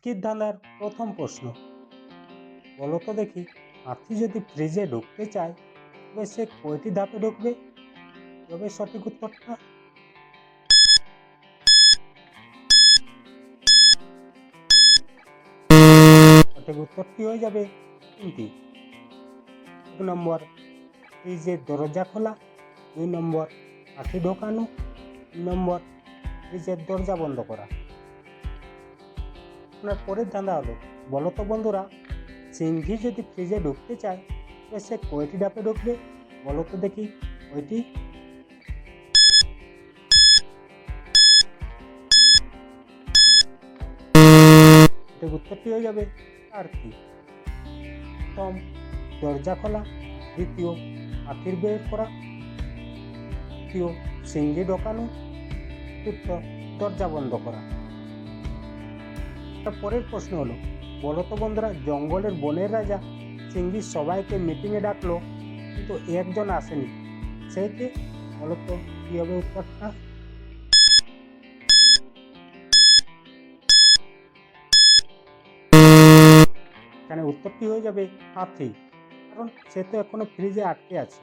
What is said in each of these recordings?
আজকের ধাঁধার প্রথম প্রশ্ন, বলো তো দেখি, হাতি যদি ফ্রিজে ঢুকতে চায় তবে সে কয়টি ধাপে ঢুকবে? তবে সঠিক উত্তরটা সঠিক উত্তরটি হয়ে যাবে 3টি। 1 নম্বর, ফ্রিজের দরজা খোলা। 2 নম্বর, হাতি ঢোকানো। 3 নম্বর, ফ্রিজের দরজা বন্ধ করা। আপনার পরের ধাঁধা হলো, বলো তো বন্ধুরা, চিংড়ি যদি ফ্রিজে ঢুকতে চায় তবে সে কয়টি ধাপে ঢুকবে? বলো তো দেখি কয়টি? সঠিক উত্তরটি হয়ে যাবে 4টি। প্রথম, দরজা খোলা। দ্বিতীয়, হাতির বের করা। তৃতীয়, চিংড়ি ঢোকানো। চতুর্থ, দরজা বন্ধ করা। পরের প্রশ্ন হলো, বলো তো বন্ধুরা, জঙ্গলের বনের রাজা চিংড়ি সবাইকে মিটিংয়ে ডাকলো কিন্তু একজন আসেনি, সেই কে? বলো তো কি হবে উত্তরটা? এখানে উত্তরটি হয়ে যাবে হাতি, কারণ সে তো এখনো ফ্রিজে আটকে আছে।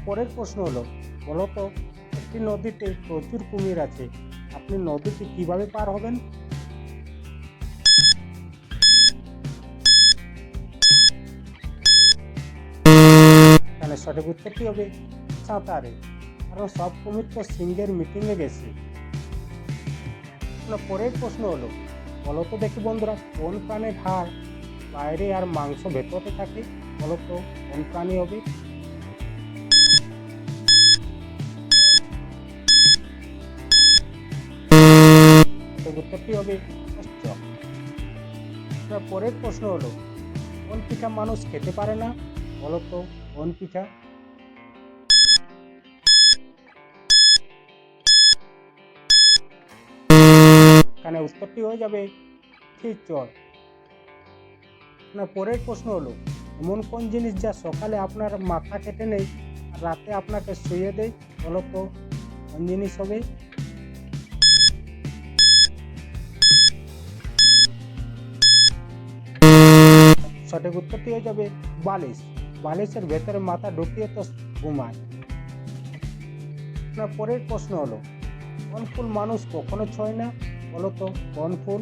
পরের প্রশ্ন হলো, বলো তো, একটি নদীতে প্রচুর কুমির আছে, আপনি নদীটি কিভাবে পার হবেন? তাহলে সঠিক উত্তরটি হবে সাঁতারে, কারণ সব কুমির তো সিংহের মিটিংয়ে গেছে। পরের প্রশ্ন হলো, বলো তো দেখি বন্ধুরা, কোন প্রাণীর হাড় বাইরে আর মাংস ভেতরে থাকে? বলো তো কোন প্রাণী হবে? উত্তরটি হবে কচ্ছপ। পরের প্রশ্ন হলো, কোন পিঠা মানুষ খেতে পারে না? বলো তো কোন পিঠা? এখানে উত্তরটি হয়ে যাবে খিচুড়ি। পরের প্রশ্ন হলো, এমন কোন জিনিস যা সকালে আপনার মাথা কেটে নেই আর রাতে আপনাকে শুয়ে দেয়? বলো তো কোন জিনিস হবে? সঠিক উত্তরটি হয়ে যাবে বালিশ। বালিশের ভেতরে মাথা ঢুকিয়ে তো ঘুমায়। পরের প্রশ্ন হলো, কোন ফুল মানুষ কখনো ছোঁয় না? বলো তো কোন ফুল?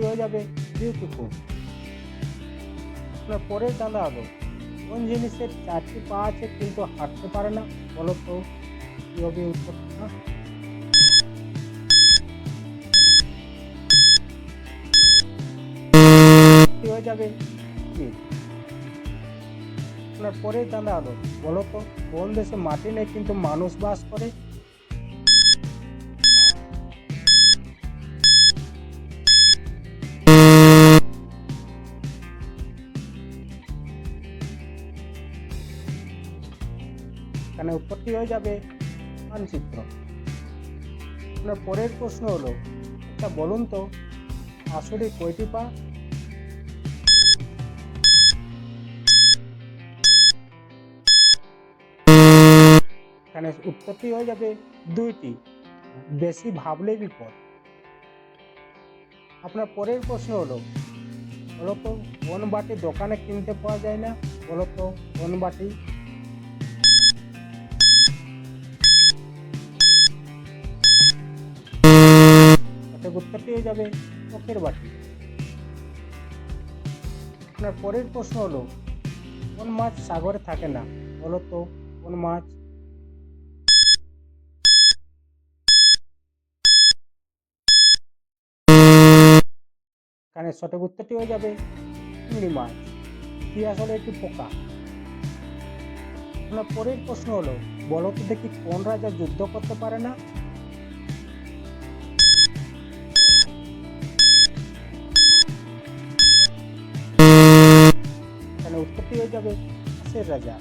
হয়ে যাবে বিউটিফুল। পরের ধাঁধা হলো, কোন জিনিসের 4টি পা আছে কিন্তু হাঁটতে পারে না? বলো তো কি হবে উত্তরটা? হয়ে যাবে পরের ধাঁধা হলো, বলো তো কোন দেশে মাটি নেই কিন্তু মানুষ বাস করে? এখানে উত্তরটি হয়ে যাবে মানচিত্র। পরের প্রশ্ন হলো, আচ্ছা বলুন তো, আসলে কয়টি পা? এখানে উত্তরটি হয়ে যাবে 2টি। বেশি ভাবলে বিপদ। আপনার পরের প্রশ্ন হলো, বলো তো কোন বাটি দোকানে কিনতে পাওয়া যায় না? বলো তো কোন বাটি? উত্তরটি হয়ে যাবে চোখের বাটি। আপনার পরের প্রশ্ন হলো, কোন মাছ সাগরে থাকে না? বলো তো কোন মাছ? এখানে সঠিক উত্তরটি হয়ে যাবে চিংড়ি মাছ, কি আসলে একটি পোকা। আপনার পরের প্রশ্ন হলো, বলো তো দেখি, কোন রাজা যুদ্ধ করতে পারে না? এখানে উত্তরটি হয়ে যাবে হাঁসের রাজা।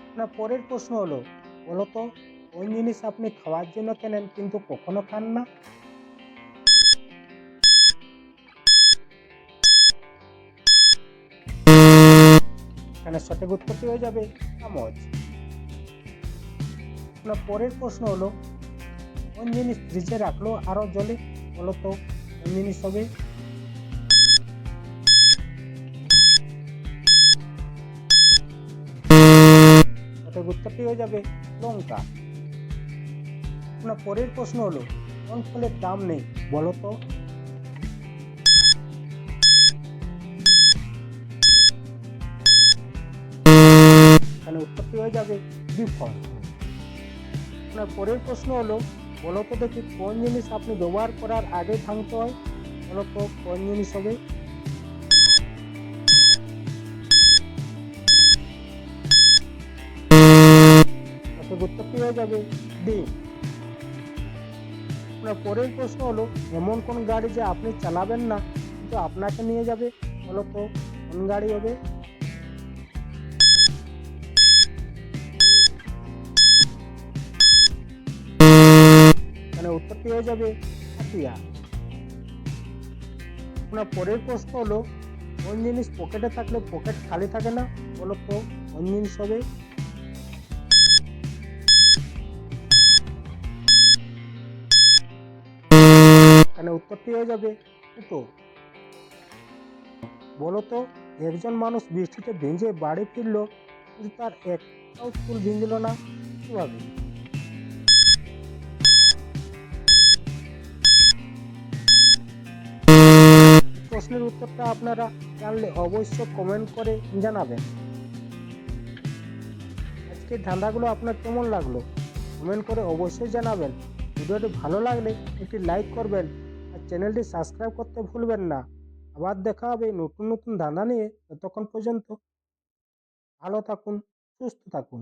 আপনার পরের প্রশ্ন হলো, বলো তো কোন জিনিস আপনি খাওয়ার জন্য কেনেন কিন্তু কখনো খান না? এখানে সঠিক উত্তরটি হয়ে যাবে চামচ। আপনার পরের প্রশ্ন হলো কোন জিনিস ফ্রিজে রাখলো আরো জলে? বলতো কোন জিনিস হবে? সঠিক উত্তরটি হয়ে যাবে লঙ্কা। আপনার পরের প্রশ্ন হলো কোন ফলের দাম নেই? বলতো এখানে উত্তরটি হয়ে যাবে বিফল। আপনার পরের প্রশ্ন হলো বলতো দেখি কোন জিনিস আপনি ব্যবহার করার আগে ভাঙতে হয়? বলতো কোন জিনিস হবে? সঠিক উত্তরটি হয়ে যাবে ডিম। আপনার পরের প্রশ্ন হলো এমন কোন গাড়ি যে আপনি চালাবেন না কিন্তু আপনাকে নিয়ে যাবে? বলতো কোন গাড়ি হবে? এখানে উত্তরটি হয়ে যাবে হাতিয়া। আপনার পরের প্রশ্ন হলো কোন জিনিস পকেটে থাকলে পকেট খালি থাকে না? বলতো কোন জিনিস হবে? এখানে উত্তরটি হয়ে যাবে ফুটো। বলতো একজন মানুষ বৃষ্টিতে ভিজে বাড়ি ফিরলো কিন্তু তার একটাও চুল ভিজল না, কিভাবে? প্রশ্নের উত্তরটা আপনারা জানলে অবশ্যই কমেন্ট করে জানাবেন। আজকের ধাঁধাগুলো আপনার কেমন লাগলো কমেন্ট করে অবশ্যই জানাবেন। ভিডিওটি ভালো লাগলে একটি লাইক করবেন আর চ্যানেলটি সাবস্ক্রাইব করতে ভুলবেন না। আবার দেখা হবে নতুন নতুন ধাঁধা নিয়ে। ততক্ষণ পর্যন্ত ভালো থাকুন, সুস্থ থাকুন।